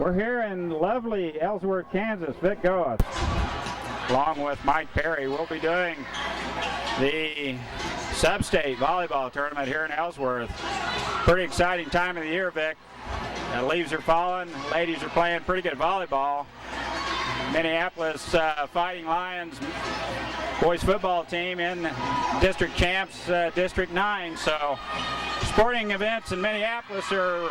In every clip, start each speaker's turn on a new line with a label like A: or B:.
A: We're here in lovely Ellsworth, Kansas. Vic Goeth, along with Mike Perry, will be doing the SubState volleyball tournament here in Ellsworth. Pretty exciting time of the year, Vic. The leaves are falling. Ladies are playing pretty good volleyball. Minneapolis Fighting Lions boys football team in district champs, District 9. So sporting events in Minneapolis are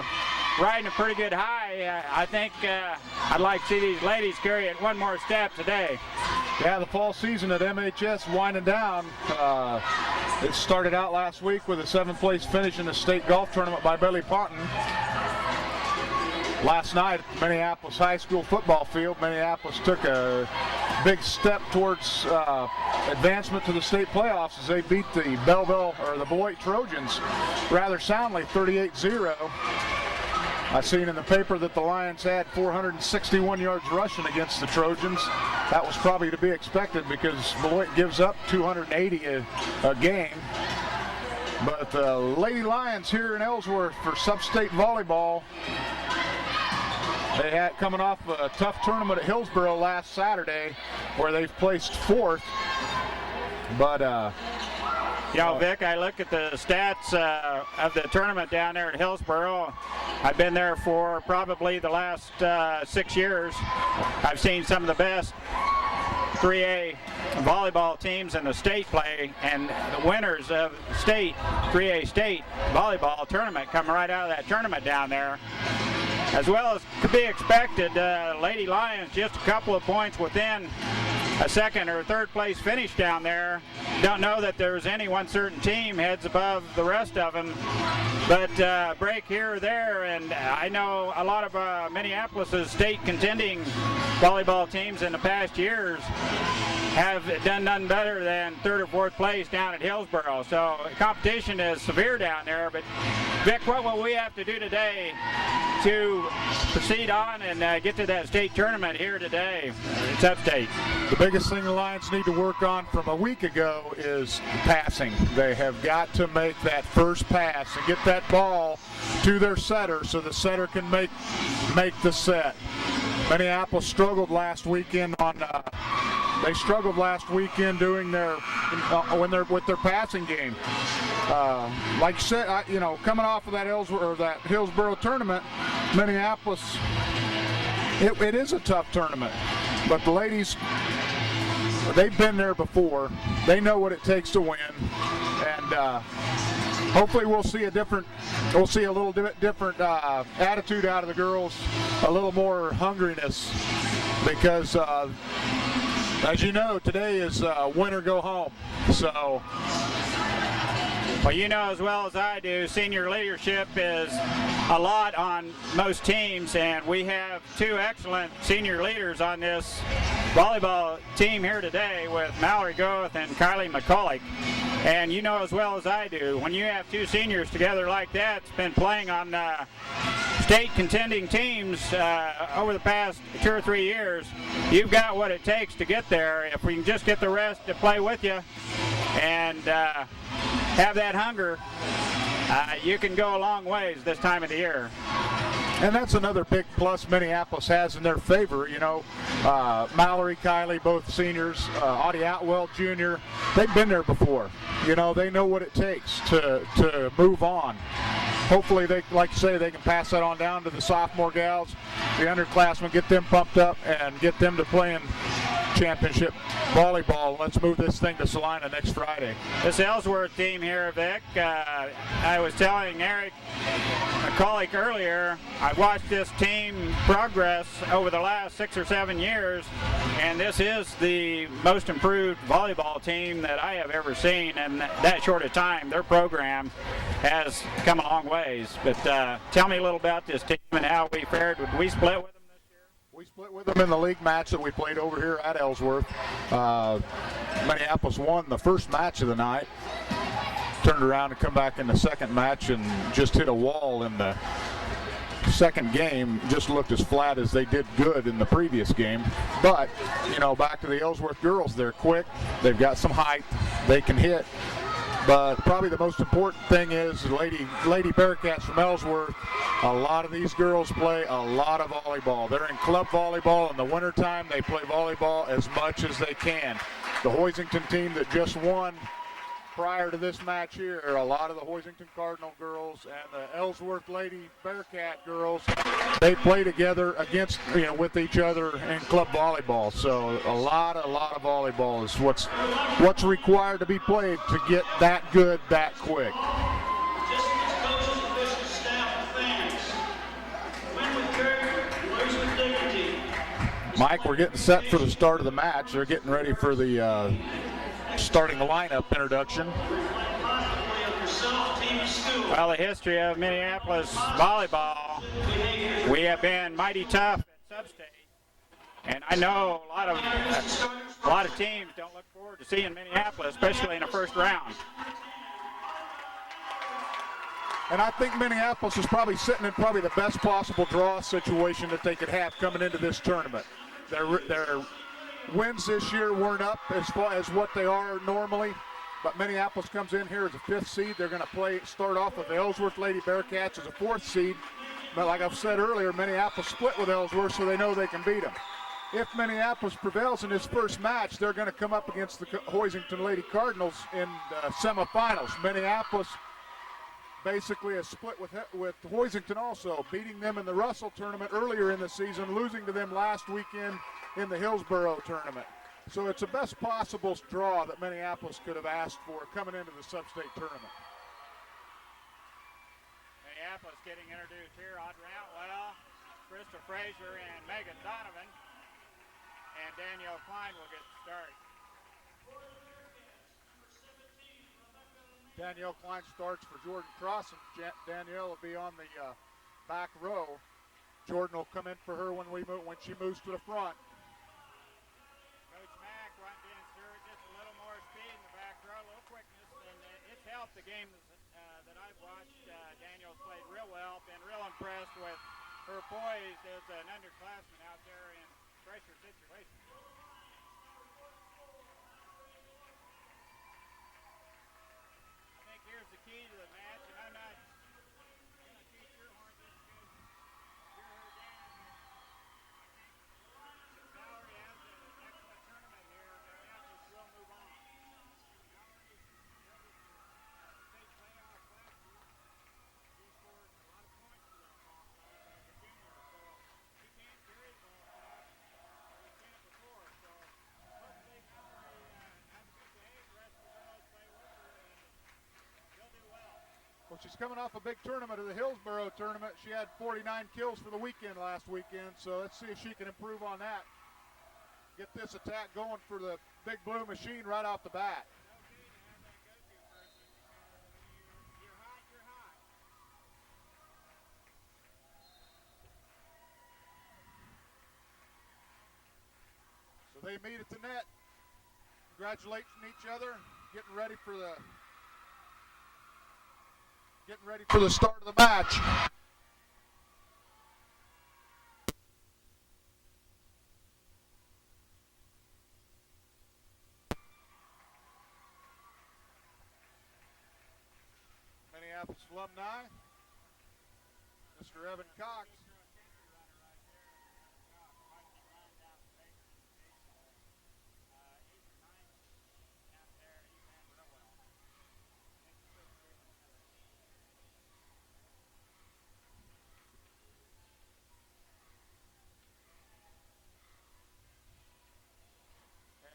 A: riding a pretty good high. I think I'd like to see these ladies carry it one more step today.
B: Yeah, the fall season at MHS winding down. It started out last week with a 7th-place finish in the state golf tournament by Billy Ponton. Last night at the Minneapolis High School football field, Minneapolis took a big step towards advancement to the state playoffs as they beat the Belleville, or the Beloit Trojans, rather soundly, 38-0. I've seen in the paper that the Lions had 461 yards rushing against the Trojans. That was probably to be expected because Beloit gives up 280 a game. But the Lady Lions here in Ellsworth for SubState volleyball, they had coming off a tough tournament at Hillsboro last Saturday where they've placed 4th. But
A: you know, Vic, I look at the stats of the tournament down there at Hillsboro. I've been there for probably the last 6 years. I've seen some of the best 3A volleyball teams in the state play, and the winners of state 3A state volleyball tournament come right out of that tournament down there. As well as could be expected, Lady Lions just a couple of points within a 2nd or 3rd place finish down there. Don't know that there's any one certain team heads above the rest of them, but break here or there, and I know a lot of Minneapolis's state contending volleyball teams in the past years have done none better than 3rd or 4th place down at Hillsboro. So competition is severe down there. But Vic, what will we have to do today to proceed on and get to that state tournament here today at SubState?
B: The biggest thing the Lions need to work on from a week ago is passing. They have got to make that first pass and get that ball to their setter so the setter can make the set. Minneapolis struggled last weekend on doing their with their passing game. Like you said, coming off of that Hillsboro tournament, Minneapolis, it is a tough tournament, but the ladies, they've been there before. They know what it takes to win, and hopefully we'll see a little bit different attitude out of the girls, a little more hungriness, because as you know, today is win or go home. So,
A: well, you know as well as I do, senior leadership is a lot on most teams, and we have 2 excellent senior leaders on this volleyball team here today with Mallory Goeth and Kylie McCulloch. And you know as well as I do, when you have 2 seniors together like that, it's been playing on state contending teams over the past 2 or 3 years, you've got what it takes to get there. If we can just get the rest to play with you and have that hunger, you can go a long ways this time of the year.
B: And that's another big plus Minneapolis has in their favor. Mallory, Kylie, both seniors, Audie Atwell Jr., they've been there before. They know what it takes to move on. Hopefully, they can pass that on down to the sophomore gals, the underclassmen, get them pumped up and get them to playing championship volleyball. Let's move this thing to Salina next Friday.
A: This Ellsworth team here, Vic, I was telling Eric McCulloch earlier, I've watched this team progress over the last 6 or 7 years, and this is the most improved volleyball team that I have ever seen in that short a time. Their program has come a long ways. But tell me a little about this team and how we fared. Would we split with them?
B: We split with them in the league match that we played over here at Ellsworth. Minneapolis won the first match of the night, turned around and come back in the second match and just hit a wall in the second game. Just looked as flat as they did good in the previous game. But, back to the Ellsworth girls, they're quick, they've got some height, they can hit. But probably the most important thing is Lady Bearcats from Ellsworth. A lot of these girls play a lot of volleyball. They're in club volleyball. In the wintertime, they play volleyball as much as they can. The Hoisington team that just won prior to this match here, a lot of the Hoisington Cardinal girls and the Ellsworth Lady Bearcat girls, they play together against, with each other in club volleyball. So a lot of volleyball is what's required to be played to get that good that quick. Mike, we're getting set for the start of the match. They're getting ready for the starting lineup introduction.
A: Well, the history of Minneapolis volleyball, we have been mighty tough at SubState, and I know a lot of teams don't look forward to seeing Minneapolis, especially in the first round.
B: And I think Minneapolis is probably sitting in the best possible draw situation that they could have coming into this tournament. Their wins this year weren't up as far as what they are normally, but Minneapolis comes in here as a 5th seed. They're going to start off with the Ellsworth Lady Bearcats as a 4th seed. But like I've said earlier, Minneapolis split with Ellsworth, so they know they can beat them. If Minneapolis prevails in this first match, they're going to come up against the Hoisington Lady Cardinals in the semifinals. Minneapolis basically a split with Hoisington also, beating them in the Russell tournament earlier in the season, losing to them last weekend in the Hillsborough tournament. So it's the best possible draw that Minneapolis could have asked for coming into the SubState tournament.
A: Minneapolis getting introduced here, Audrey Outwell, Krista Frazier, and Megan Donovan. And Danielle Klein will get started.
B: Danielle Klein starts for Jordan Cross, and Danielle will be on the back row. Jordan will come in for her when she moves to the front.
A: Coach Mack wanting to insert just a little more speed in the back row, a little quickness, and it's helped the games that I've watched. Danielle's played real well, been real impressed with her poise as an underclassman out there in pressure situations. Here's the key to the match, and I'm not going to teach your horn just because you're her dad. Valerie has an excellent tournament here. Minneapolis will move on. Valerie ready for state playoff last year. She scored a lot of points for them as a junior, so she can carry the ball fast. We've seen it before, so hopefully Valerie has a good day. The rest of the girls play with her.
B: Well, she's coming off a big tournament of the Hillsborough tournament. She had 49 kills for the weekend last weekend, so let's see if she can improve on that. Get this attack going for the Big Blue Machine right off the bat. So they meet at the net, congratulating each other, getting ready for the start of the match. Minneapolis alumni, Mr. Evan Cox.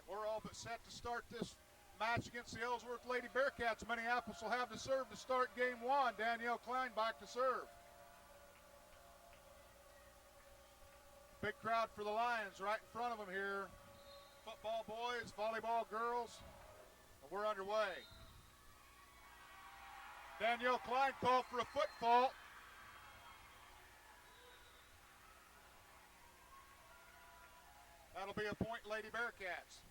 B: We're all but set to start this match against the Ellsworth Lady Bearcats. Minneapolis will have to serve to start game one. Danielle Klein back to serve. Big crowd for the Lions right in front of them here. Football boys, volleyball girls, and we're underway. Danielle Klein called for a foot fault. That'll be a point, Lady Bearcats.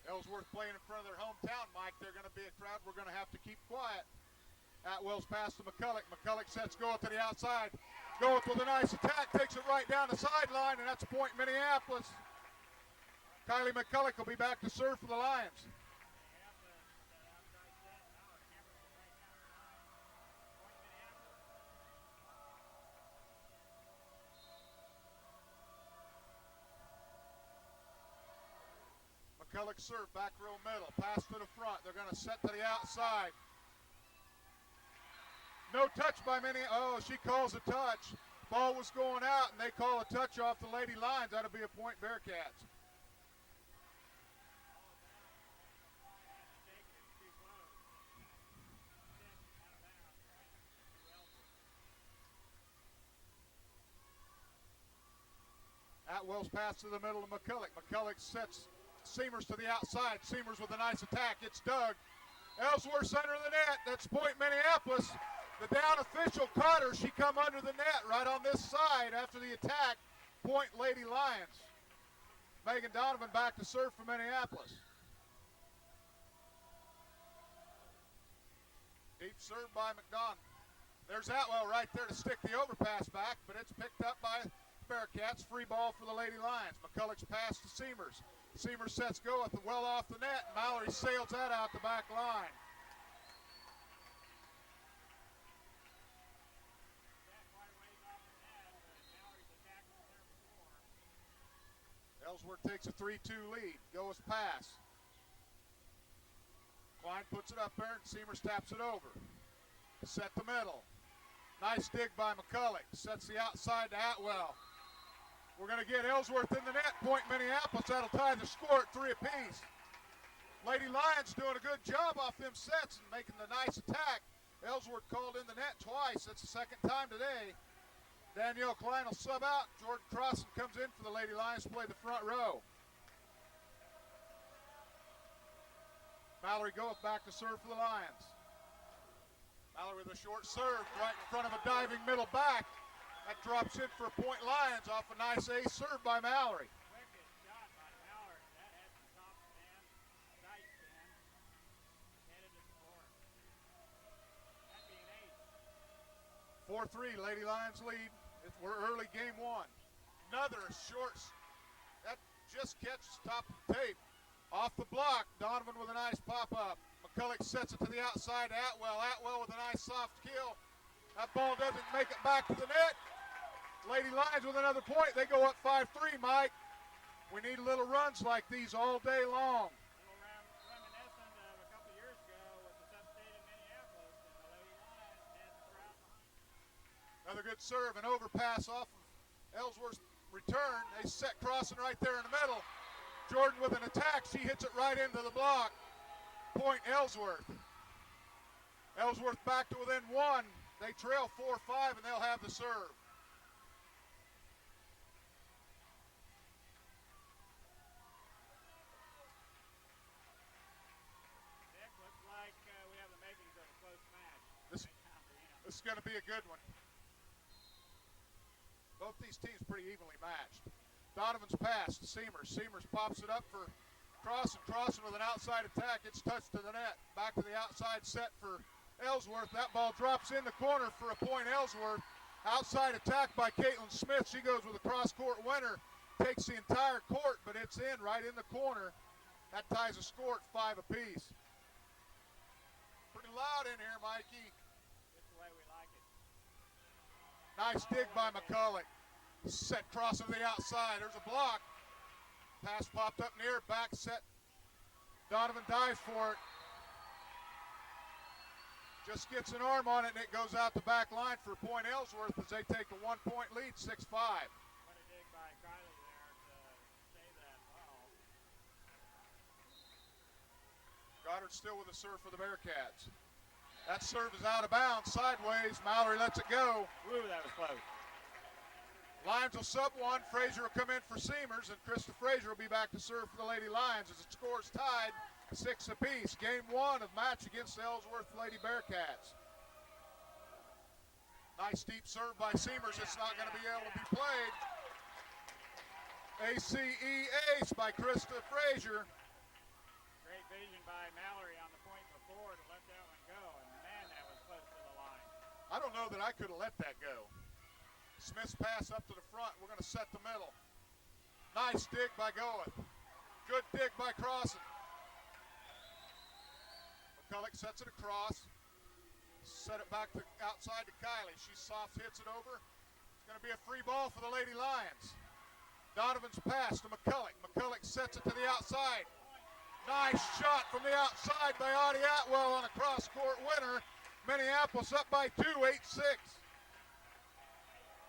B: Ellsworth playing in front of their hometown, Mike. They're going to be a crowd we're going to have to keep quiet. Atwell's pass to McCulloch. McCulloch sets Goeth to the outside. Goeth with a nice attack, takes it right down the sideline, and that's a point Minneapolis. Kylie McCulloch will be back to serve for the Lions. McCulloch serve, back row middle, pass to the front. They're going to set to the outside. No touch by Minneapolis. Oh, she calls a touch. Ball was going out, and they call a touch off the Lady Lions. That'll be a point Bearcats. Atwell's pass to the middle of McCulloch. McCulloch sets Seamers to the outside. Seamers with a nice attack. It's dug. Ellsworth center of the net. That's point Minneapolis. The down official caught her. She come under the net right on this side after the attack. Point Lady Lions. Megan Donovan back to serve for Minneapolis. Deep serve by McDonald. There's Atwell right there to stick the overpass back, but it's picked up by Bearcats. Free ball for the Lady Lions. McCulloch's pass to Seamers. Seamers sets go at the well off the net. Mallory sails that out the back line. Ellsworth takes a 3-2 lead. Goes pass. Klein puts it up there, and Seamers taps it over. Set the middle. Nice dig by McCulloch. Sets the outside to Atwell. We're going to get Ellsworth in the net. Point Minneapolis. That'll tie the score at 3 apiece. Lady Lions doing a good job off them sets and making the nice attack. Ellsworth called in the net twice. That's the second time today. Danielle Klein will sub out. Jordan Crossan comes in for the Lady Lions to play the front row. Mallory Goeth back to serve for the Lions. Mallory with a short serve right in front of a diving middle back. That drops in for a point Lions off a nice ace serve by Mallory.
A: Wicked shot by Mallory. That had some top spin, tight spin, headed to score. That'd be an ace.
B: 4-3, Lady Lions lead. We're early game one. Another short, that just catches top of the tape. Off the block, Donovan with a nice pop-up. McCulloch sets it to the outside to Atwell. Atwell with a nice soft kill. That ball doesn't make it back to the net. Lady Lions with another point. They go up 5-3, Mike. We need little runs like these all day long.
A: A little reminiscent of a couple years ago with the SubState in Minneapolis, and the Lady Lions had the crowd behind.
B: Another good serve, an overpass off of Ellsworth's return. They set Crossan right there in the middle. Jordan with an attack. She hits it right into the block. Point Ellsworth. Ellsworth back to within 1. They trail 4-5, and they'll have the serve.
A: Dick, looks like we have the makings of a close match.
B: This is going to be a good one. Both these teams pretty evenly matched. Donovan's pass to Seamers. Seamers pops it up for Crossan. Crossan with an outside attack. It's touched to the net. Back to the outside set for Ellsworth. That ball drops in the corner for a point Ellsworth. Outside attack by Caitlin Smith. She goes with a cross-court winner. Takes the entire court, but it's in right in the corner. That ties the score at 5 apiece. Pretty loud in here, Mikey.
A: Just the way we like it.
B: Nice dig by McCulloch. Set cross to the outside. There's a block. Pass popped up near. Back set. Donovan dives for it. Just gets an arm on it, and it goes out the back line for point Ellsworth as they take a 1-point lead, 6-5.
A: What a dig by Kylie there to save that ball.
B: Goddard still with a serve for the Bearcats. That serve is out of bounds, sideways. Mallory lets it go.
A: Woo, that was close.
B: Lions will sub 1. Frazier will come in for Seamers, and Krista Frazier will be back to serve for the Lady Lions as the score's tied 6 apiece. Game 1 of match against the Ellsworth Lady Bearcats. Nice deep serve by Seamers. It's not going to be able to be played. ACE ace by Krista Frazier.
A: Great vision by Mallory on the point before to let that one go, and man, that was close to the line.
B: I don't know that I could have let that go. Smith's pass up to the front. We're going to set the middle. Nice dig by Goeth.
C: Good dig by Crossan. McCulloch sets it across. Set it back to outside to Kylie. She soft hits it over. It's going to be a free ball for the Lady Lions. Donovan's pass to McCulloch. McCulloch sets it to the outside. Nice shot from the outside by Audie Atwell on a cross-court winner. Minneapolis up by 2, 8-6.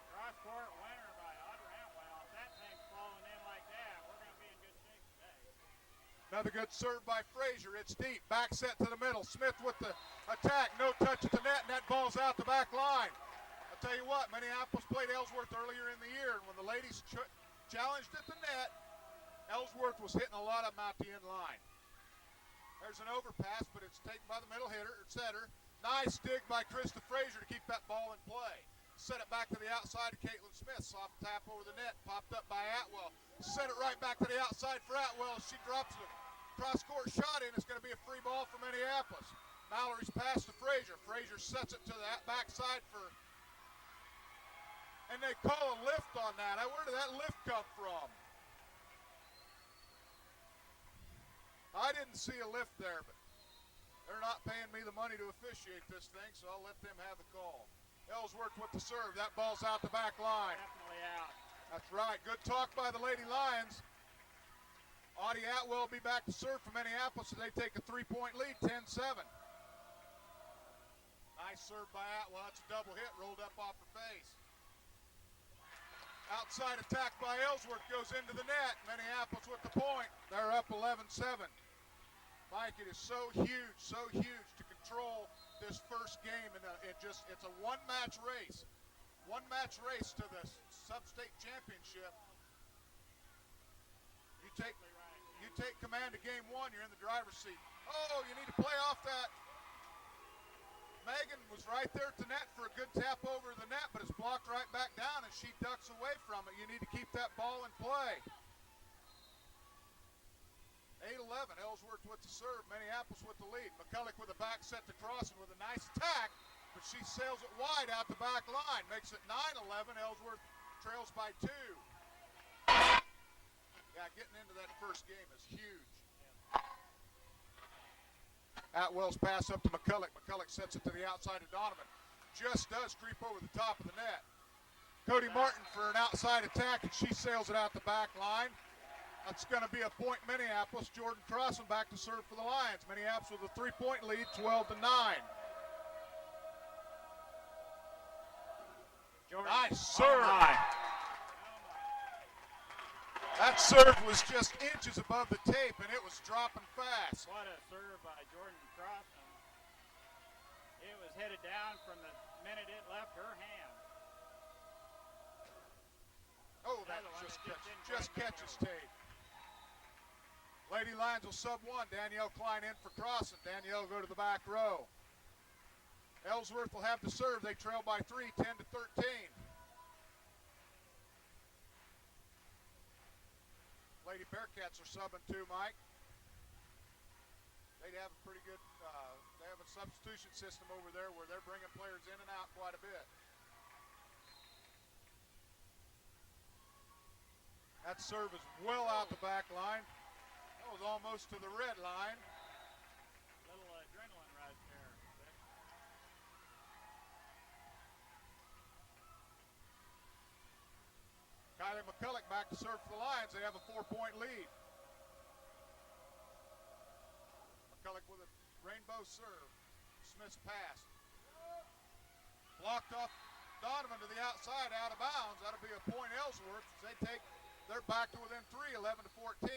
A: Cross-court winner by Audie Atwell. If that thing's falling in like that, we're going to be in good shape today.
C: Another good serve by Frazier. It's deep. Back set to the middle. Smith with the attack. No touch at the net, and that ball's out the back line. I'll tell you what, Minneapolis played Ellsworth earlier in the year, and when the ladies challenged at the net, Ellsworth was hitting a lot of them out the end line. There's an overpass, but it's taken by the middle hitter, or setter. Nice dig by Krista Frazier to keep that ball in play. Set it back to the outside to Caitlin Smith. Soft tap over the net, popped up by Atwell. Set it right back to the outside for Atwell. She drops the cross-court shot in. It's going to be a free ball for Minneapolis. Mallory's pass to Frazier. Frazier sets it to that backside for, and they call a lift on that. Where did that lift come from? I didn't see a lift there, but they're not paying me the money to officiate this thing, so I'll let them have the call. Ellsworth with the serve. That ball's out the back line.
A: Definitely out.
C: That's right. Good talk by the Lady Lions. Audie Atwell will be back to serve for Minneapolis, so they take a 3-point lead, 10-7. Nice serve by Atwell. That's a double hit, rolled up off her face. Outside attack by Ellsworth goes into the net. Minneapolis with the point. They're up 11-7. Mike, it is so huge to control this first game, and it's a one-match race. One-match race to the SubState championship. You take command of game one, you're in the driver's seat. Oh, you need to play off that. Megan was right there at the net for a good tap over the net, but it's blocked right back down, and she ducks away from it. You need to keep that ball in play. 8-11, Ellsworth with the serve, Minneapolis with the lead. McCulloch with a back set to Crossan with a nice attack, but she sails it wide out the back line. Makes it 9-11, Ellsworth trails by 2. Yeah, getting into that first game is huge. Atwell's pass up to McCulloch. McCulloch sets it to the outside of Donovan. Just does creep over the top of the net. Cody Martin for an outside attack, and she sails it out the back line. That's going to be a point Minneapolis. Jordan Crossan back to serve for the Lions. Minneapolis with a 3-point lead, 12-9.
A: Jordan.
C: Nice serve.
A: Oh my.
C: That serve was just inches above the tape, and it was dropping fast.
A: What a serve by Jordan Crossan. It was headed down from the minute it left her hand.
C: Oh, that just catches tape. Lady Lions will sub one. Danielle Klein in for Crossan. Danielle will go to the back row. Ellsworth will have the serve. They trail by 3, 10-13. Lady Bearcats are subbing too, Mike. They have a pretty good, they have a substitution system over there where they're bringing players in and out quite a bit. That serve is well out the back line. That was almost to the red line.
A: Little adrenaline rush there.
C: Kylie McCulloch back to serve for the Lions. They have a 4-point lead. McCulloch with a rainbow serve. Smith's pass. Blocked off Donovan to the outside, out of bounds. That'll be a point Ellsworth as they're back to within 3, 11-14.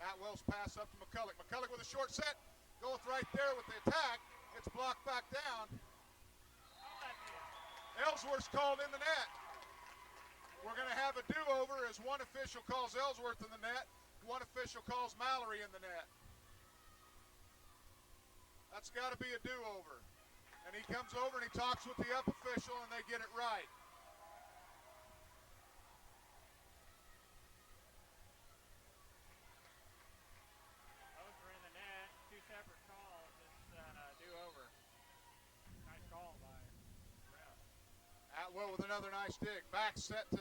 C: Atwell's pass up to McCulloch. McCulloch with a short set. Goeth right there with the attack. It's blocked back down. Ellsworth's called in the net. We're going to have a do-over as one official calls Ellsworth in the net. One official calls Mallory in the net. That's got to be a do-over. And he comes over and he talks with the up official and they get it right.
A: Those were in the net. Two separate calls.
C: Atwell with another nice dig. Back set to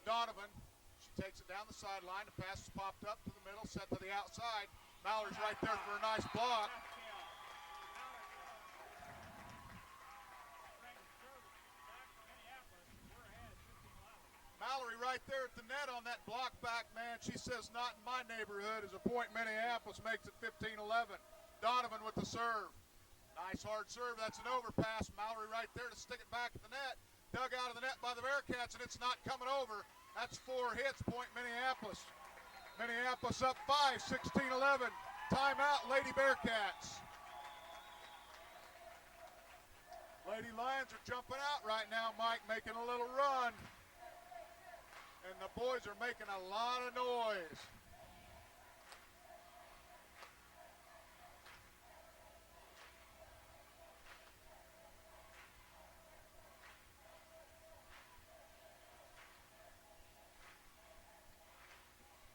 C: Donovan. She takes it down the sideline. The pass is popped up to the middle, set to the outside. Mallory's right there for a nice block. Mallory right there at the net on that block back, man. She says not in my neighborhood as a point. Minneapolis makes it 15-11. Donovan with the serve. Nice hard serve. That's an overpass. Mallory right there to stick it back at the net. Dug out of the net by the Bearcats, and it's not coming over. That's 4 hits, point Minneapolis. Minneapolis up 5, 16-11. Timeout, Lady Bearcats. Lady Lions are jumping out right now, Mike, making a little run. And the boys are making a lot of noise.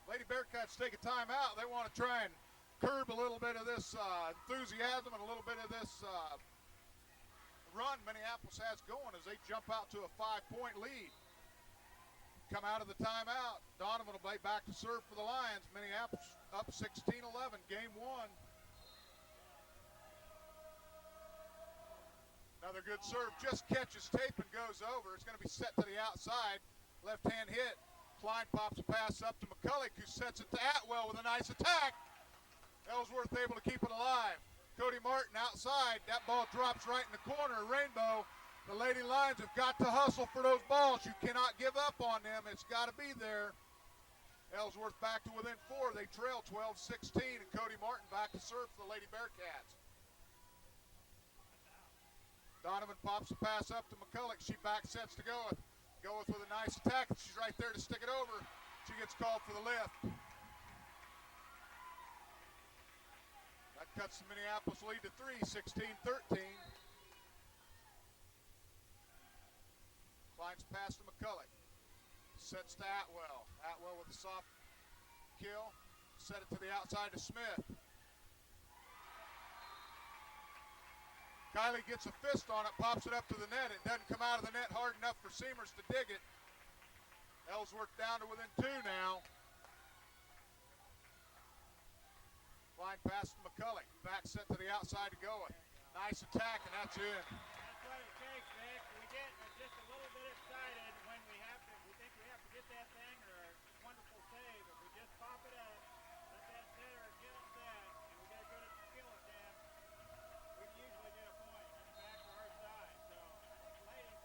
C: Lady Bearcats take a timeout. They want to try and curb a little bit of this enthusiasm and a little bit of this run Minneapolis has going as they jump out to a 5-point lead. Come out of the timeout. Donovan will play back to serve for the Lions. Minneapolis up 16-11, game 1. Another good serve, just catches tape and goes over. It's going to be set to the outside. Left-hand hit. Klein pops a pass up to McCulloch, who sets it to Atwell with a nice attack. Ellsworth able to keep it alive. Cody Martin outside. That ball drops right in the corner. Rainbow. The Lady Lions have got to hustle for those balls. You cannot give up on them. It's got to be there. Ellsworth back to within 4. They trail 12-16, and Cody Martin back to serve for the Lady Bearcats. Donovan pops the pass up to McCulloch. She back sets to Goeth. Goeth with a nice attack. She's right there to stick it over. She gets called for the lift. That cuts the Minneapolis lead to 3, 16-13. Klein's pass to McCulloch. Sets to Atwell. Atwell with a soft kill. Set it to the outside to Smith. Kylie gets a fist on it, pops it up to the net. It doesn't come out of the net hard enough for Seamers to dig it. Ellsworth down to within 2 now. Line pass to McCulloch. Back set to the outside to Goeth. Nice attack, and that's in.
A: That's what it takes, Vic. We get just a little bit excited when we think we have to get that thing or a wonderful save. If we just pop it up, let that setter get it set, and we get a good skill at that, we can usually get a point and back to our side. So, ladies,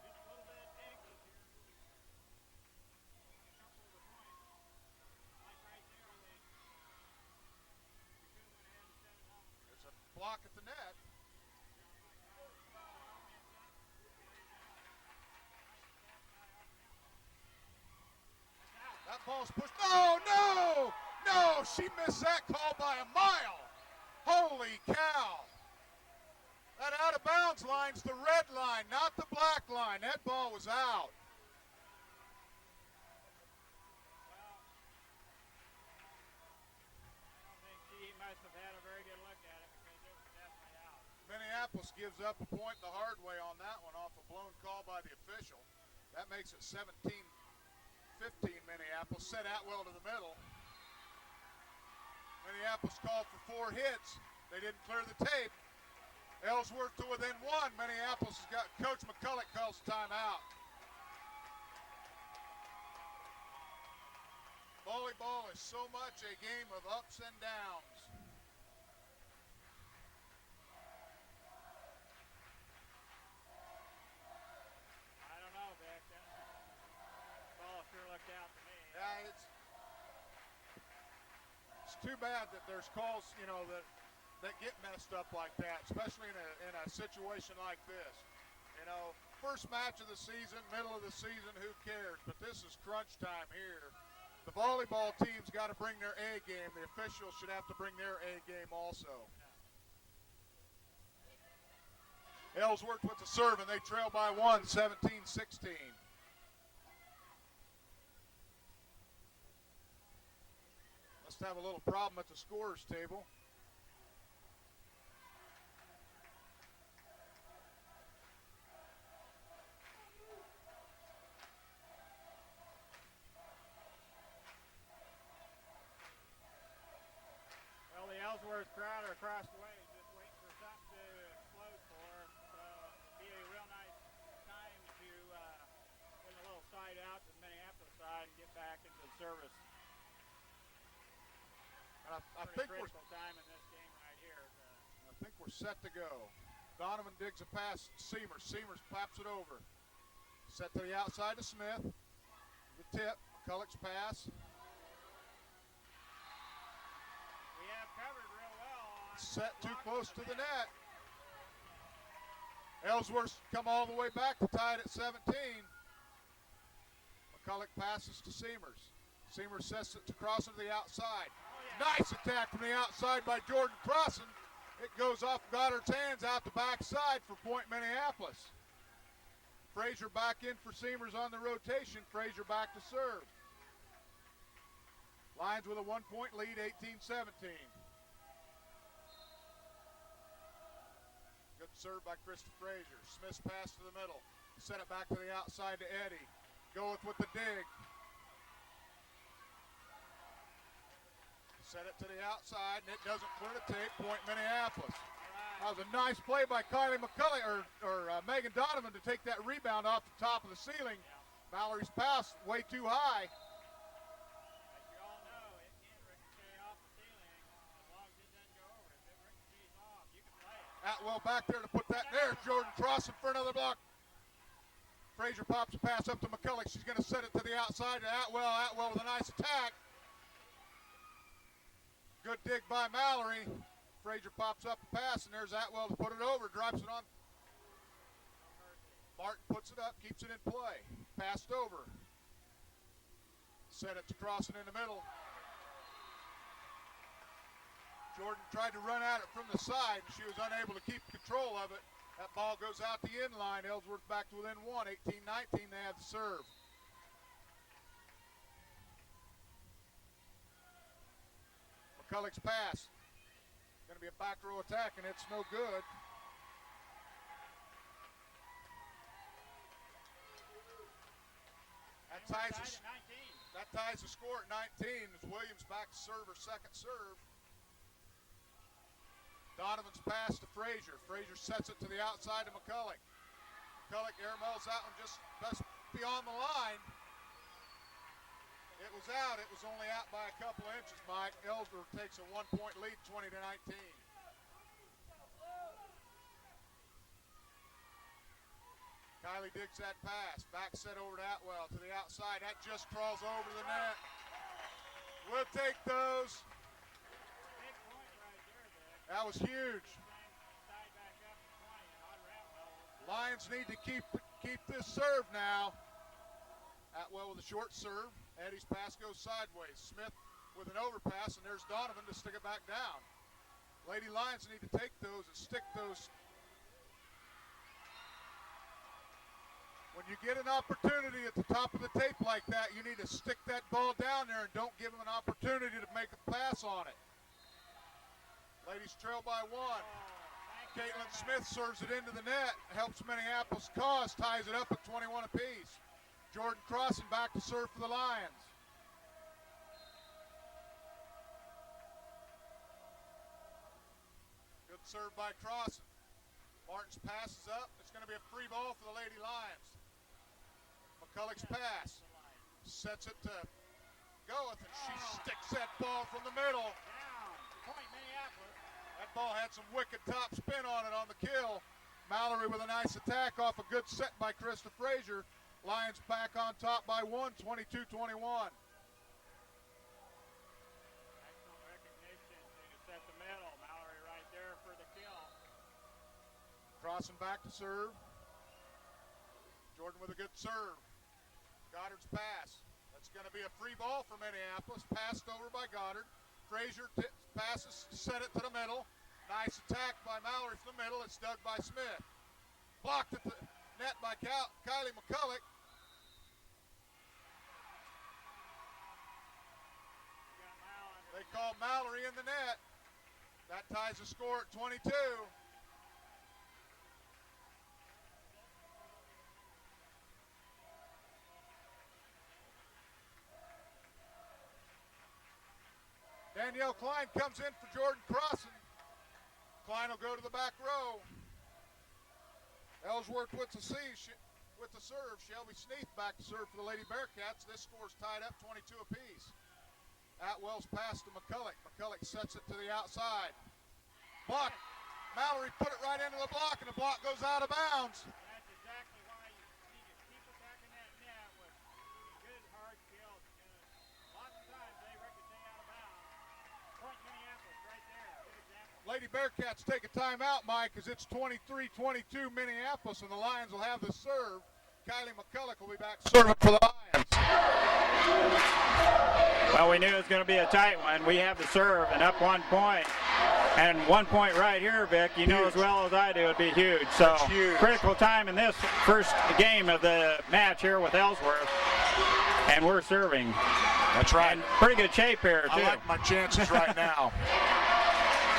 A: just a little bit anxious here. A couple of the points, like right there, I think. We could have went ahead and set it up.
C: There's a block at the net. That ball's pushed. No! She missed that call by a mile. Holy cow. That out of bounds line's the red line, not the black line. That ball was out.
A: I don't think she must have had a very good look at it because it was definitely out.
C: Minneapolis gives up a point the hard way on that one off a blown call by the official. That makes it 17-15 Minneapolis. Set Atwell to the middle. Minneapolis called for 4 hits. They didn't clear the tape. Ellsworth to within 1. Minneapolis has got Coach McCulloch calls timeout. Volleyball is so much a game of ups and downs.
A: I don't know, Vic. That ball sure looked out to me.
C: Yeah, it's too bad that there's calls, that get messed up like that, especially in a situation like this. First match of the season, middle of the season, who cares? But this is crunch time here. The volleyball team's got to bring their A game. The officials should have to bring their A game also. Ellsworth with the serve, and they trail by 1, 17-16. Must have a little problem at the scorers table.
A: Ellsworth crowd are across the way, just waiting for something to explode for them. So it'd be a real nice time to win a little side out to the Minneapolis side and get back into the service.
C: And I think we're
A: critical time in this game right here.
C: I think we're set to go. Donovan digs a pass to Seamers. Seamers pops it over. Set to the outside to Smith. The tip. McCulloch's pass.
A: We have covered real well on
C: Set too close to the net. Ellsworth come all the way back to tie it at 17. McCulloch passes to Seamers. Seamers sets it to Crossan to the outside. Nice attack from the outside by Jordan Crossan. It goes off Goddard's hands out the backside for point Minneapolis. Frazier back in for Seamers on the rotation. Frazier back to serve. Lions with a 1-point lead, 18-17. Good serve by Krista Frazier. Smith's pass to the middle. Set it back to the outside to Eddie. Goeth with the dig. Set it to the outside, and it doesn't clear the tape. Point Minneapolis. That was a nice play by Kylie McCulloch, or Megan Donovan, to take that rebound off the top of the ceiling. Mallory's pass way too high.
A: As you all know, it can't ricochet off the ceiling as long as it doesn't go over. If it ricochets off, you can play it.
C: Atwell back there to put that there. Jordan Crossan for another block. Frazier pops a pass up to McCulloch. She's going to set it to the outside to Atwell. Atwell with a nice attack. Good dig by Mallory. Frazier pops up a pass, and there's Atwell to put it over. Drops it on. Martin puts it up, keeps it in play. Passed over. Set it to Crossan in the middle. Jordan tried to run at it from the side, and she was unable to keep control of it. That ball goes out the end line. Ellsworth back to within one. 18-19, they have the serve. McCulloch's pass. Going to be a back row attack, and it's no good. That ties the score at 19 as Williams back to serve her second serve. Donovan's pass to Frazier. Frazier sets it to the outside to McCulloch. McCulloch airmails that one just beyond the line. It was out. It was only out by a couple of inches, Mike. Ellsworth takes a 1-point lead, 20-19. Kylie digs that pass. Back set over to Atwell to the outside. That just crawls over the net. We'll take those.
A: Big point right there, Vic.
C: That was huge.
A: Side back up to 20 and on ramp level.
C: Lions need to keep this serve now. Atwell with a short serve. Eddie's pass goes sideways. Smith with an overpass, and there's Donovan to stick it back down. Lady Lions need to take those and stick those. When you get an opportunity at the top of the tape like that, you need to stick that ball down there and don't give them an opportunity to make a pass on it. Ladies trail by one. Caitlin Smith serves it into the net, helps Minneapolis cause, ties it up at 21 apiece. Jordan Crossan back to serve for the Lions. Good serve by Crossan. Martin's pass is up. It's going to be a free ball for the Lady Lions. McCulloch's pass. Sets it to Goeth, and she sticks that ball from the middle.
A: Down. Point Minneapolis.
C: That ball had some wicked top spin on it on the kill. Mallory with a nice attack off a good set by Krista Frazier. Lions back on top by one, 22-21.
A: Excellent recognition to set the middle. Mallory right there for the kill.
C: Crossan back to serve. Jordan with a good serve. Goddard's pass. That's going to be a free ball for Minneapolis. Passed over by Goddard. Frazier passes, set it to the middle. Nice attack by Mallory from the middle. It's dug by Smith. Blocked at the net by Kylie McCulloch. They call Mallory in the net. That ties the score at 22. Danielle Danielle Klein comes in for Jordan Crossan. Klein will go to the back row. Ellsworth with the serve. Shelby Sneath back to serve for the Lady Bearcats. This score's tied up 22 apiece. Atwell's pass to McCulloch. McCulloch sets it to the outside. Block. Mallory put it right into the block, and the block goes out of bounds.
A: That's exactly why you need to keep it back in that net with good hard kills, because lots of times they ricochet out of bounds. Point Minneapolis right there, good example.
C: Lady Bearcats take a timeout, Mike, as it's 23-22 Minneapolis, and the Lions will have the serve. Kylie McCulloch will be back serving for the Lions.
A: Well, we knew it was going to be a tight one. We have the serve and up 1 point. And 1 point right here, Vic, you know as well as I do, it'd be huge. So
C: huge.
A: Critical time in this first game of the match here with Ellsworth. And we're serving.
C: That's right.
A: And pretty good shape here, too.
C: I like my chances right now.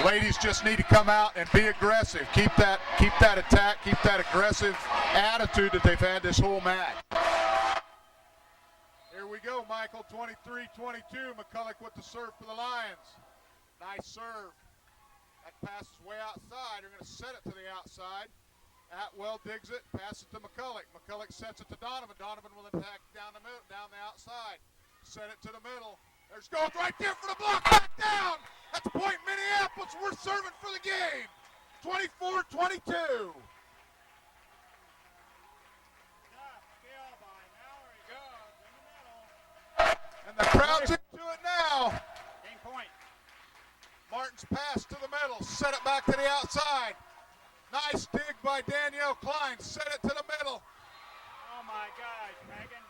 C: Ladies just need to come out and be aggressive. Keep that attack, keep that aggressive attitude that they've had this whole match. Here we go, Michael, 23-22. McCulloch with the serve for the Lions. Nice serve. That pass is way outside. They're going to set it to the outside. Atwell digs it, passes it to McCulloch. McCulloch sets it to Donovan. Donovan will attack down the middle, down the outside. Set it to the middle. There's goals right there for the block. Back down. That's point Minneapolis. We're serving for the game. 24-22. And the crowd's into it now.
A: Game point.
C: Martin's pass to the middle, set it back to the outside. Nice dig by Danielle Klein, set it to the middle.
A: Oh my gosh, Megan.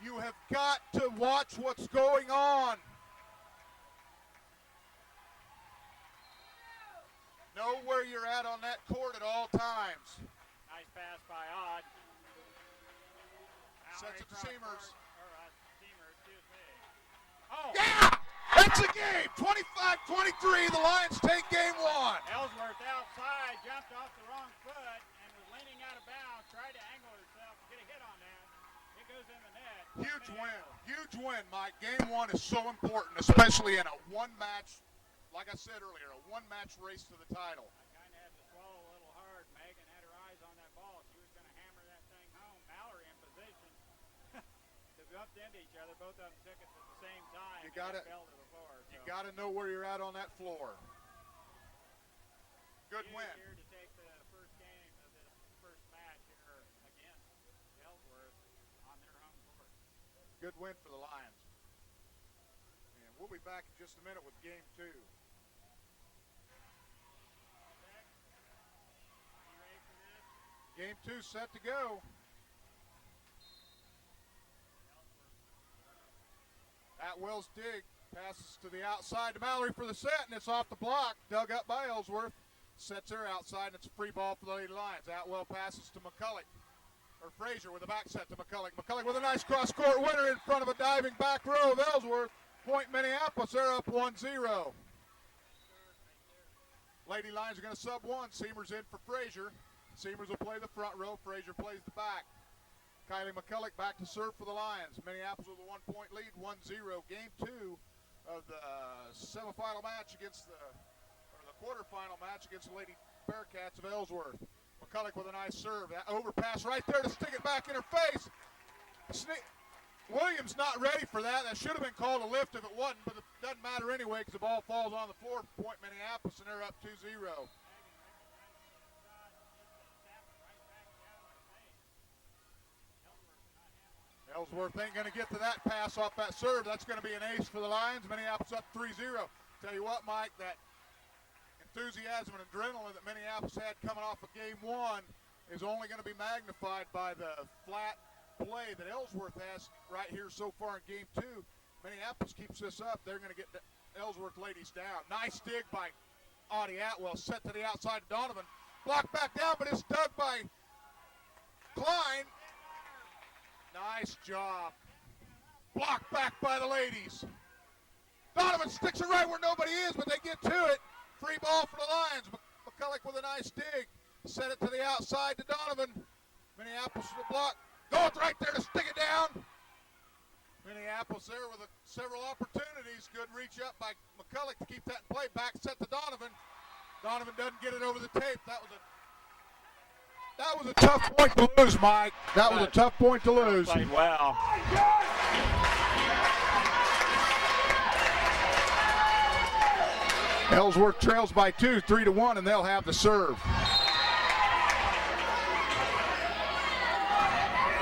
C: You have got to watch what's going on. Know where you're at on that court at all times.
A: Nice pass by Odd.
C: Sets it to Seamers.
A: Seamers, excuse me. Oh!
C: Yeah! That's a game! 25-23, the Lions take game one.
A: Ellsworth outside, jumped off the wrong foot and was leaning out of bounds, tried to angle herself to get a hit on that. It goes in the net.
C: Huge win, Mike. Game one is so important, especially in a one-match, like I said earlier, a one-match race to the title.
A: I kind of had to swallow a little hard. Megan had her eyes on that ball. She was going to hammer that thing home. Mallory in position to bumped into each other. Both of them took it at the same time.
C: You got
A: fell to the floor.
C: You got to know where you're at on that floor. Good win.
A: Here to take the first game of this first match here against Ellsworth on their home court.
C: Good win for the Lions. And we'll be back in just a minute with game two.
A: You ready for this?
C: Game two set to go. Atwell's dig passes to the outside to Mallory for the set, and it's off the block. Dug up by Ellsworth. Sets her outside, and it's a free ball for the Lady Lions. Atwell passes to McCulloch. Or Frazier with a back set to McCulloch. McCulloch with a nice cross-court winner in front of a diving back row of Ellsworth. Point Minneapolis, they're up 1-0. Lady Lions are going to sub one. Seamers in for Frazier. Seamers will play the front row. Frazier plays the back. Kylie McCulloch back to serve for the Lions. Minneapolis with a 1 point lead, 1-0. Game two of the semifinal match against the quarterfinal match against the Lady Bearcats of Ellsworth. McCulloch with a nice serve. That overpass right there to stick it back in her face. Williams not ready for that. That should have been called a lift if it wasn't, but it doesn't matter anyway because the ball falls on the floor for Point Minneapolis, and they're up 2-0. Ellsworth ain't going to get to that pass off that serve. That's going to be an ace for the Lions. Minneapolis up 3-0. Tell you what, Mike, that enthusiasm and adrenaline that Minneapolis had coming off of game one is only going to be magnified by the flat play that Ellsworth has right here so far in game two. Minneapolis keeps this up. They're going to get the Ellsworth ladies down. Nice dig by Audie Atwell. Set to the outside to Donovan. Blocked back down, but it's dug by Klein. Nice job. Blocked back by the ladies. Donovan sticks it right where nobody is, but they get to it. Free ball for the Lions. McCulloch with a nice dig. Set it to the outside to Donovan. Minneapolis with the block. Goes right there to stick it down. Minneapolis there with several opportunities. Good reach up by McCulloch to keep that in play. Back set to Donovan. Donovan doesn't get it over the tape. That was a tough point to lose, Mike. That was a tough point to lose.
A: Played well.
B: Ellsworth trails by 2, 3-1, and they'll have the serve.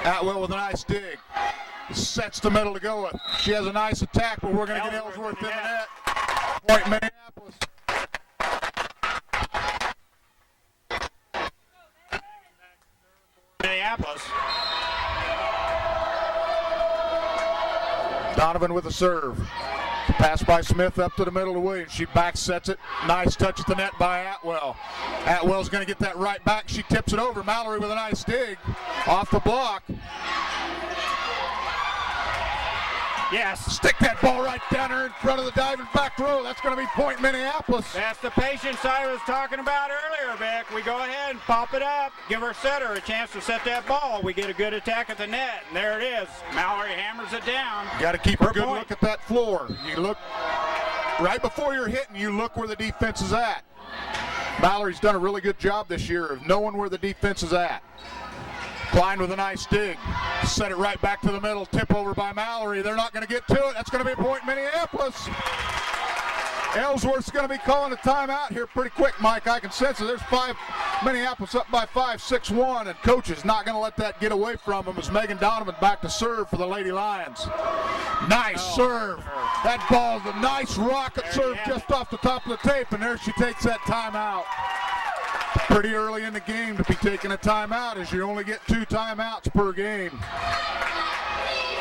B: Atwell with a nice dig. Sets the middle to go with. She has a nice attack, but we're going to get Ellsworth in the net. Point Minneapolis.
A: Minneapolis.
B: Donovan with a serve. Pass by Smith up to the middle to Williams. She back sets it. Nice touch at the net by Atwell. Atwell's going to get that right back. She tips it over. Mallory with a nice dig. Off the block.
A: Yes.
B: Stick that ball right down there in front of the diving back row. That's going to be point Minneapolis.
A: That's the patience I was talking about earlier, Vic. We go ahead and pop it up, give our setter a chance to set that ball. We get a good attack at the net, and there it is. Mallory hammers it down.
B: Got to keep a good look at that floor. You look right before you're hitting, you look where the defense is at. Mallory's done a really good job this year of knowing where the defense is at. Klein with a nice dig. Set it right back to the middle. Tip over by Mallory. They're not going to get to it. That's going to be a point Minneapolis. Ellsworth's going to be calling a timeout here pretty quick, Mike. I can sense it. There's 5. Minneapolis up by 5, 6-1, and coach is not going to let that get away from him as Megan Donovan back to serve for the Lady Lions. Nice serve. That ball's a nice rocket serve just off the top of the tape, and there she takes that timeout. Pretty early in the game to be taking a timeout, as you only get 2 timeouts per game.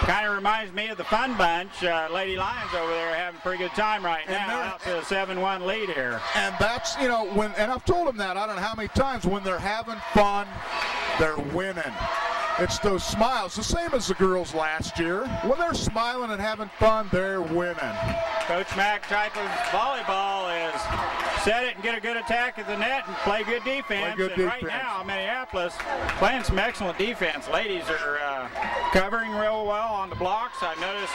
A: Kind of reminds me of the Fun Bunch. Lady Lions over there having a pretty good time right now, out to a 7-1 lead here.
B: And that's, you know, and I've told them that, I don't know how many times, when they're having fun, they're winning. It's those smiles, the same as the girls last year. When they're smiling and having fun, they're winning.
A: Coach Mack type of volleyball is set it and get a good attack at the net and play good defense. Right now, Minneapolis playing some excellent defense. Ladies are covering real well on the blocks. I've noticed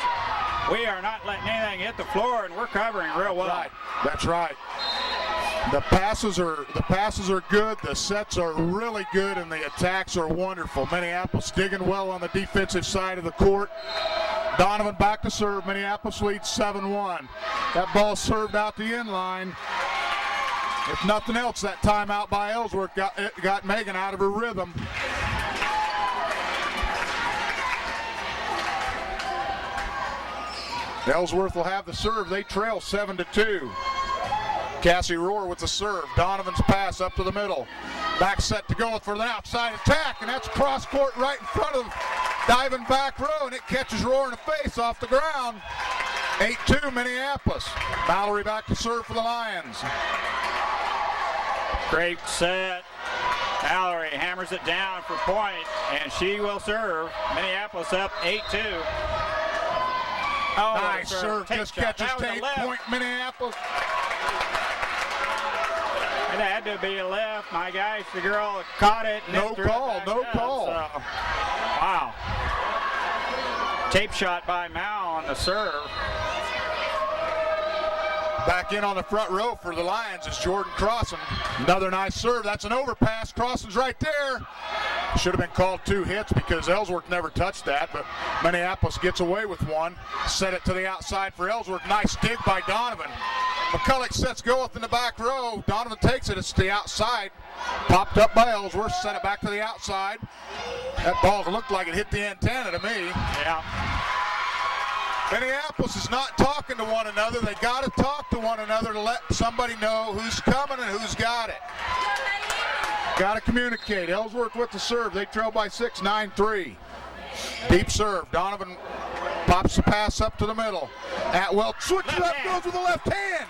A: we are not letting anything hit the floor, and we're covering real well.
B: Right. That's right. The passes are good, the sets are really good, and the attacks are wonderful. Minneapolis digging well on the defensive side of the court. Donovan back to serve. Minneapolis leads 7-1. That ball served out the end line. If nothing else, that timeout by Ellsworth got Megan out of her rhythm. Ellsworth will have the serve. They trail 7-2. Cassie Rohr with the serve. Donovan's pass up to the middle. Back set to go for the outside attack, and that's cross court right in front of diving back row, and it catches Rohr in the face off the ground. 8-2 Minneapolis. Mallory back to serve for the Lions.
A: Great set. Mallory hammers it down for point, and she will serve. Minneapolis up 8-2. Oh,
B: nice serve, just catches tape. Point Minneapolis.
A: It had to be a left. My gosh, the girl caught it.
B: No call, no call.
A: So, wow. Tape shot by Mal on the serve.
B: Back in on the front row for the Lions is Jordan Crossan. Another nice serve. That's an overpass. Crossan's right there. Should have been called 2 hits because Ellsworth never touched that, but Minneapolis gets away with one. Set it to the outside for Ellsworth. Nice dig by Donovan. McCulloch sets Goeth in the back row. Donovan takes it. It's to the outside. Popped up by Ellsworth. Sent it back to the outside. That ball looked like it hit the antenna to me.
A: Yeah.
B: Minneapolis is not talking to one another. They got to talk to one another to let somebody know who's coming and who's got it. Got to communicate. Ellsworth with the serve. They trail by 6, 9-3. Deep serve. Donovan pops the pass up to the middle. Atwell switches up, goes with the left hand.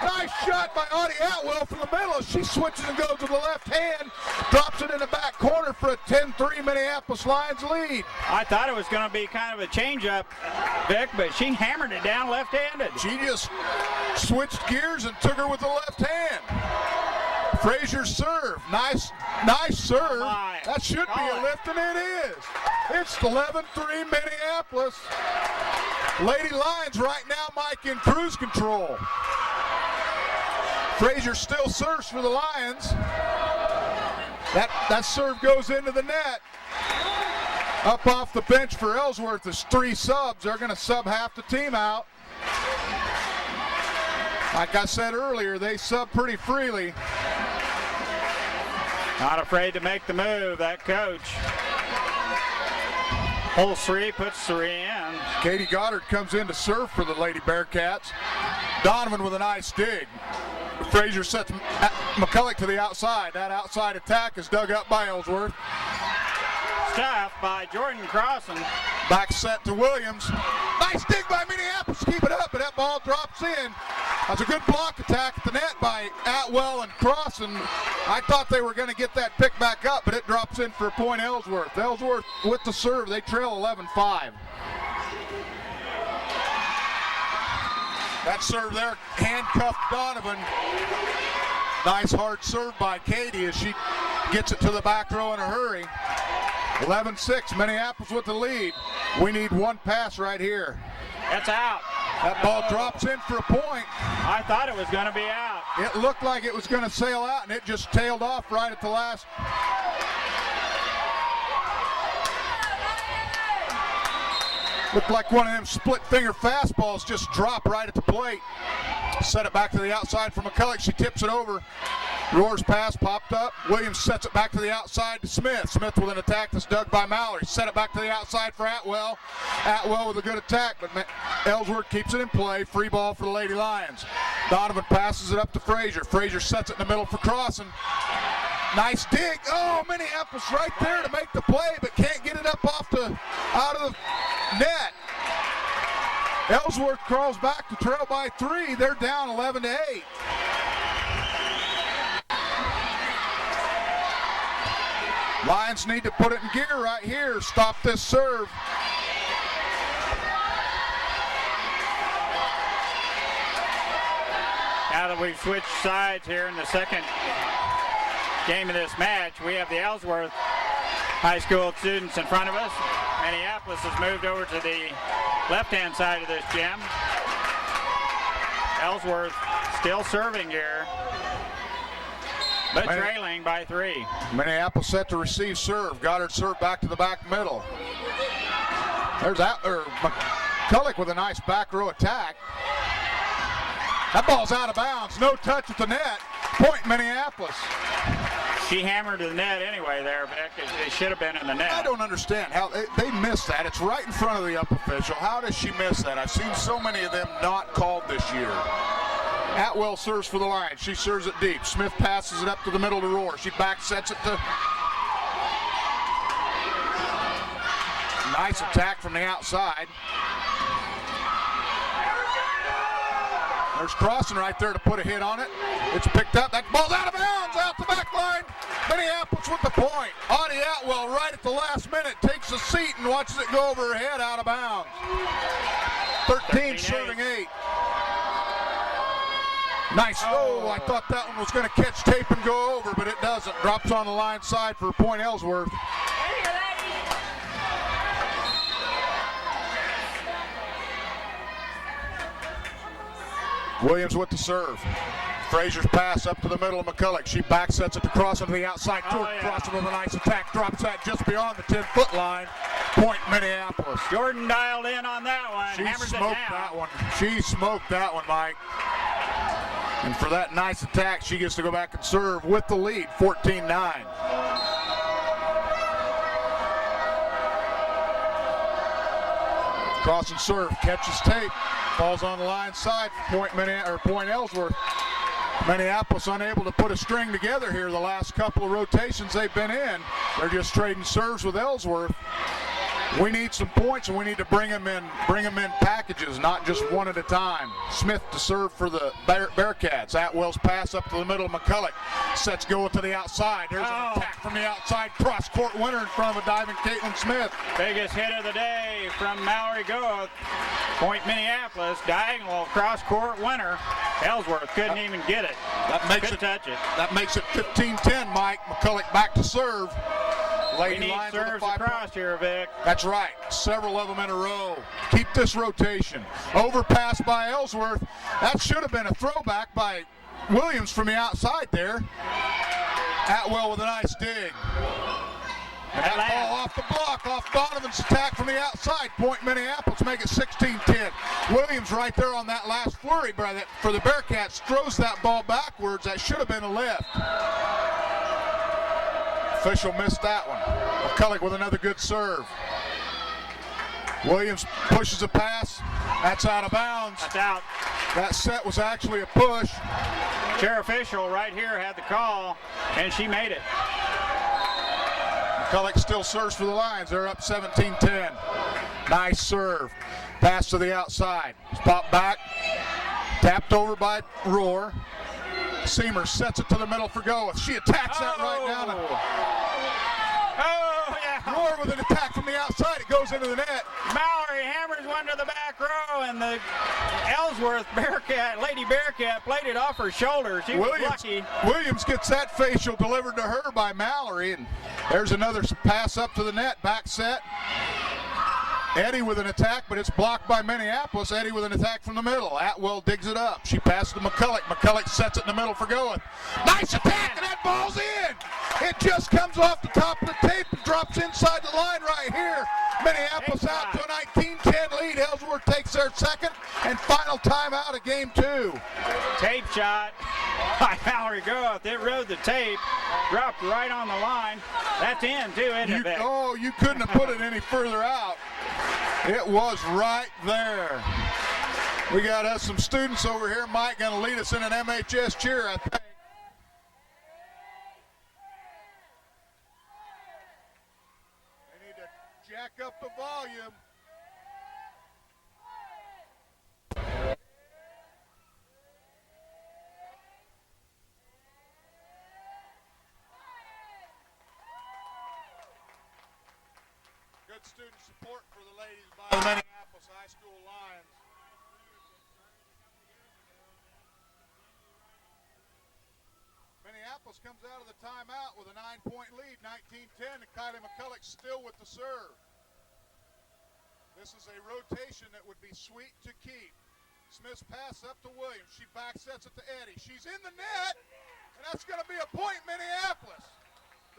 B: Nice shot by Audie Atwell from the middle. She switches and goes with the left hand. Drops it in the back corner for a 10-3 Minneapolis Lions lead.
A: I thought it was going to be kind of a change-up, Vic, but she hammered it down left-handed.
B: She just switched gears and took her with the left hand. Frazier's serve. Nice serve. That should be a lift, and it is. It's 11-3 Minneapolis.
C: Lady Lions right now, Mike, in cruise control. Frazier still serves for the Lions. That serve goes into the net. Up off the bench for Ellsworth is 3 subs. They're going to sub half the team out. Like I said earlier, they sub pretty freely.
A: Not afraid to make the move, that coach. Holds 3, puts 3 in.
C: Katie Goddard comes in to serve for the Lady Bearcats. Donovan with a nice dig. Frazier sets McCulloch to the outside. That outside attack is dug up by Ellsworth.
A: Stuff by Jordan Crossan.
C: Back set to Williams. Nice dig by Minneapolis. Keep it up, but that ball drops in. That's a good block attack at the net by Atwell and Crossan. I thought they were going to get that pick back up, but it drops in for a point Ellsworth. Ellsworth with the serve. They trail 11-5. That serve there handcuffed Donovan. Nice hard serve by Katie as she gets it to the back row in a hurry. 11-6, Minneapolis with the lead. We need one pass right here.
A: It's out.
C: That ball drops in for a point.
A: I thought it was going to be out.
C: It looked like it was going to sail out, and it just tailed off right at the last. Looked like one of them split finger fastballs just dropped right at the plate. Set it back to the outside for McCulloch. She tips it over. Roar's pass popped up. Williams sets it back to the outside to Smith. Smith with an attack that's dug by Mallory. Set it back to the outside for Atwell. Atwell with a good attack, but Ellsworth keeps it in play. Free ball for the Lady Lions. Donovan passes it up to Frazier. Frazier sets it in the middle for Crossan. Nice dig. Oh, Minneapolis right there to make the play, but can't get it up out of the net. Ellsworth crawls back to trail by 3. They're down 11-8. Lions need to put it in gear right here. Stop this serve.
A: Now that we've switched sides here in the second game of this match, we have the Ellsworth high school students in front of us. Minneapolis has moved over to the left-hand side of this gym. Ellsworth still serving here, but trailing by 3.
C: Minneapolis set to receive serve. Goddard serve back to the back middle. There's McCulloch with a nice back row attack. That ball's out of bounds. No touch at the net. Point Minneapolis.
A: She hammered the net anyway there, Vic. It should have been in the net.
C: I don't understand how they missed that. It's right in front of the up official. How does she miss that? I've seen so many of them not called this year. Atwell serves for the Lions. She serves it deep. Smith passes it up to the middle to Roar. She back sets it to. Nice attack from the outside. There's Crossan right there to put a hit on it. It's picked up. That ball's out of bounds, out the back line. Minneapolis with the point. Audie Atwell right at the last minute takes a seat and watches it go over her head out of bounds. 13 serving 8. Nice. Oh, I thought that one was going to catch tape and go over, but it doesn't. Drops on the line side for a point Ellsworth. Williams with the serve. Frazier's pass up to the middle of McCulloch. She back sets it to Crossan to the outside. Crossan with a nice attack. Drops that just beyond the 10-foot line. Point Minneapolis.
A: Jordan dialed in on that one.
C: She
A: Hammers
C: smoked
A: it down.
C: that one. She smoked that one, Mike. And for that nice attack, she gets to go back and serve with the lead, 14-9. Crossan serve, catches tape, falls on the line side for point Ellsworth. Minneapolis unable to put a string together here the last couple of rotations they've been in. They're just trading serves with Ellsworth. We need some points, and we need to bring them in packages, not just one at a time. Smith to serve for the Bearcats. Atwell's pass up to the middle of McCulloch. Sets go to the outside. There's an attack from the outside. Cross-court winner in front of a diving Caitlin Smith.
A: Biggest hit of the day from Mallory Goeth. Point Minneapolis, diagonal cross-court winner. Ellsworth couldn't even get it.
C: That makes
A: Couldn't touch it.
C: That makes it 15-10, Mike. McCulloch back to serve.
A: We
B: Lady
A: need
B: Lions with a
A: serves
B: 5-point.
A: across here, Vic.
B: That's right. Several of them in a row. Keep this rotation. Overpass by Ellsworth. That should have been a throwback by Williams from the outside there. Atwell with a nice dig. And that ball off the block, off Donovan's attack from the outside. Point Minneapolis, make it 16-10. Williams right there on that last flurry for the Bearcats throws that ball backwards. That should have been a lift. Official missed that one. McCulloch with another good serve. Williams pushes a pass. That's out of bounds.
A: That's out.
B: That set was actually a push.
A: Chair official right here had the call, and she made it.
B: McCulloch still serves for the Lions. They're up 17-10. Nice serve. Pass to the outside. Pop back. Tapped over by Rohr. Seamer sets it to the middle for Goeth. She attacks that right down.
A: Oh, yeah.
B: Rohr with an attack from the outside. It goes into the net.
A: Mallory hammers one to the back row, and the Ellsworth Bearcat, Lady Bearcat, played it off her shoulder. She was lucky.
B: Williams gets that facial delivered to her by Mallory, and there's another pass up to the net. Back set. Eddie with an attack, but it's blocked by Minneapolis. Eddie with an attack from the middle. Atwell digs it up. She passes to McCulloch. McCulloch sets it in the middle for Goeth. Nice attack, and that ball's in. It just comes off the top of the tape and drops inside the line right here. Minneapolis out to a 19-10 lead. Ellsworth takes their second and final timeout of game 2.
A: Tape shot by Mallory Goeth. It rode the tape, dropped right on the line. That's in too, isn't it, Vic?
B: Oh, you couldn't have put it any further out. It was right there. We got us some students over here. Mike going to lead us in an MHS cheer, I think. They need to jack up the volume. Good student support for the ladies by the Minneapolis High School Lions. Minneapolis comes out of the timeout with a 9-point lead, 19-10, and Kylie McCulloch still with the serve. This is a rotation that would be sweet to keep. Smith's pass up to Williams. She back sets it to Eddie. She's in the net, and that's going to be a point, Minneapolis.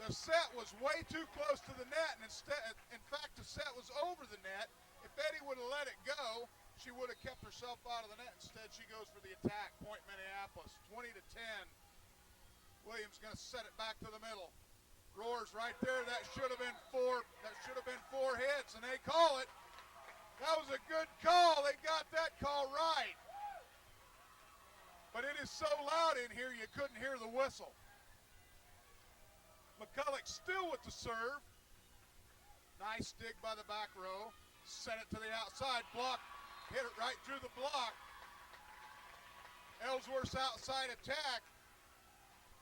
B: The set was way too close to the net, and in fact, the set was over the net. If Eddie would have let it go, she would have kept herself out of the net. Instead, she goes for the attack. Point Minneapolis, 20-10. Williams going to set it back to the middle. Rohr's right there. That should have been four. That should have been 4 hits, and they call it. That was a good call. They got that call right. But it is so loud in here, you couldn't hear the whistle. McCulloch still with the serve. Nice dig by the back row. Set it to the outside. Block. Hit it right through the block. Ellsworth's outside attack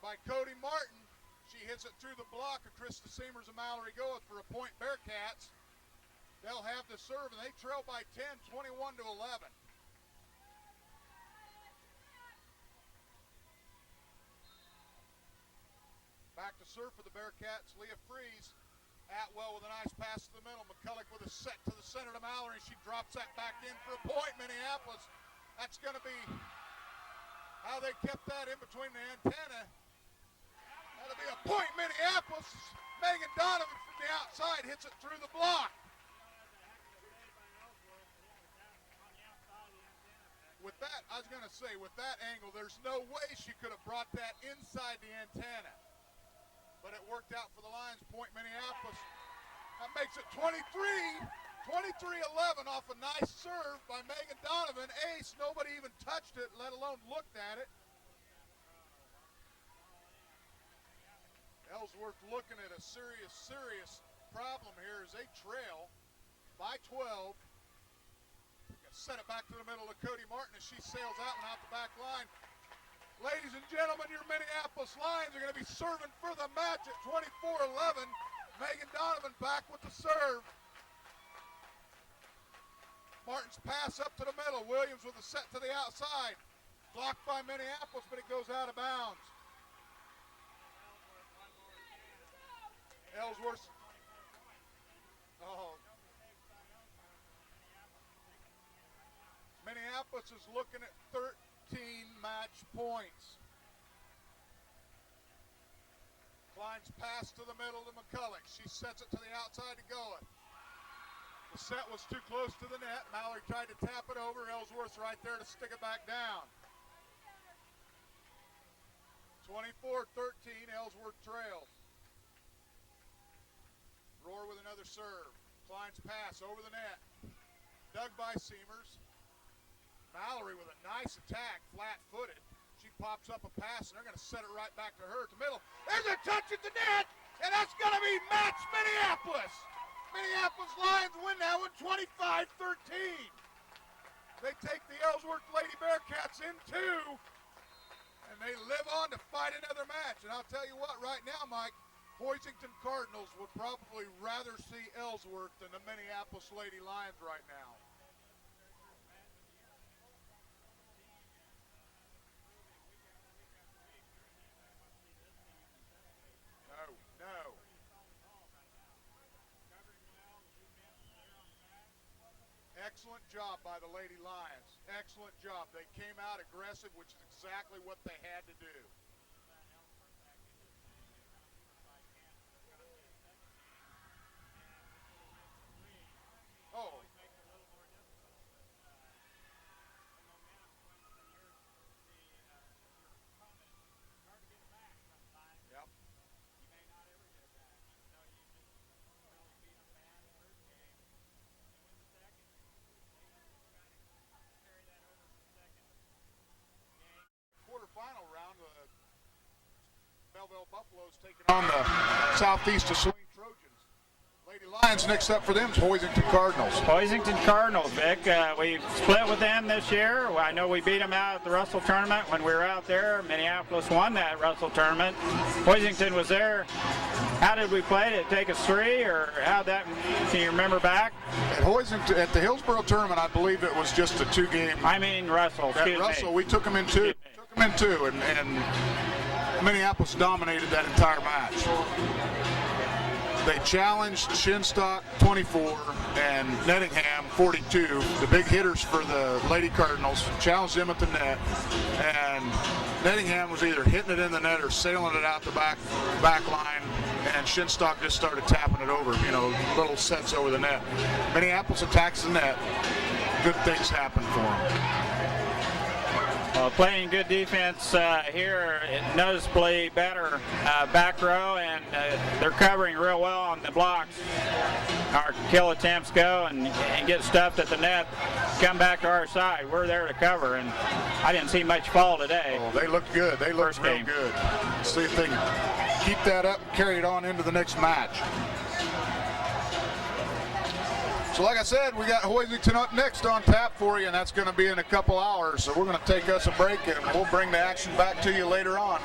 B: by Cody Martin. She hits it through the block of Krista Seamers and Mallory Goeth for a point Bearcats. They'll have the serve, and they trail by 10, 21-11. Back to serve for the Bearcats, Leah Freeze. Atwell with a nice pass to the middle. McCulloch with a set to the center to Mallory. She drops that back in for a point, Minneapolis. That's going to be how they kept that in between the antenna. That'll be a point, Minneapolis. Megan Donovan from the outside hits it through the block. With that, I was going to say, with that angle, there's no way she could have brought that inside the antenna. But it worked out for the Lions. Point Minneapolis. That makes it 23-11 off a nice serve by Megan Donovan. Ace, nobody even touched it, let alone looked at it. Ellsworth looking at a serious problem here as they trail by 12. Set it back to the middle of Cody Martin as she sails out and out the back line. Ladies and gentlemen, your Minneapolis Lions are going to be serving for the match at 24-11. Megan Donovan back with the serve. Martin's pass up to the middle. Williams with a set to the outside. Blocked by Minneapolis, but it goes out of bounds. Ellsworth
C: Minneapolis is looking at 13 match points. Klein's pass to the middle to McCulloch. She sets it to the outside to Goeth. The set was too close to the net. Mallory tried to tap it over. Ellsworth's right there to stick it back down. 24-13, Ellsworth trails. Rohr with another serve. Klein's pass over the net. Dug by Seamers. Mallory with a nice attack, flat-footed. She pops up a pass, and they're going to set it right back to her at the middle. There's a touch at the net, and that's going to be match Minneapolis. Minneapolis Lions win now with 25-13. They take the Ellsworth Lady Bearcats in two, and they live on to fight another match. And I'll tell you what, right now, Mike, Hoisington Cardinals would probably rather see Ellsworth than the Minneapolis Lady Lions right now. No. Excellent job by the Lady Lions. Excellent job. They came out aggressive, which is exactly what they had to do. Oh. Yep. Quarterfinal round, Belleville Buffaloes taking on the Southeast of Swing Trojans. Lady Lions, next up for them is Hoisington Cardinals.
A: Hoisington Cardinals, Vic. We split with them this year. I know we beat them out at the Russell tournament when we were out there. Minneapolis won that Russell tournament. Hoisington was there. How did we play? Did it take us three, or how that? Can you remember back?
B: At Hoisington, at the Hillsborough tournament, I believe it was just a two-game.
A: I mean Russell.
B: At Russell, we took them in two. And Minneapolis dominated that entire match. They challenged Shinstock 24 and Nettingham 42, the big hitters for the Lady Cardinals, challenged them at the net, and Nettingham was either hitting it in the net or sailing it out the back line, and Shinstock just started tapping it over, little sets over the net. Minneapolis attacks the net. Good things happen for them.
A: Playing good defense here, noticeably better back row, and they're covering real well on the blocks. Our kill attempts go and get stuffed at the net, come back to our side. We're there to cover, and I didn't see much fall today.
B: Oh, they looked good. They looked real good. See if they can keep that up and carry it on into the next match. So like I said, we got Hoisington up next on tap for you, and that's going to be in a couple hours. So we're going to take us a break, and we'll bring the action back to you later on.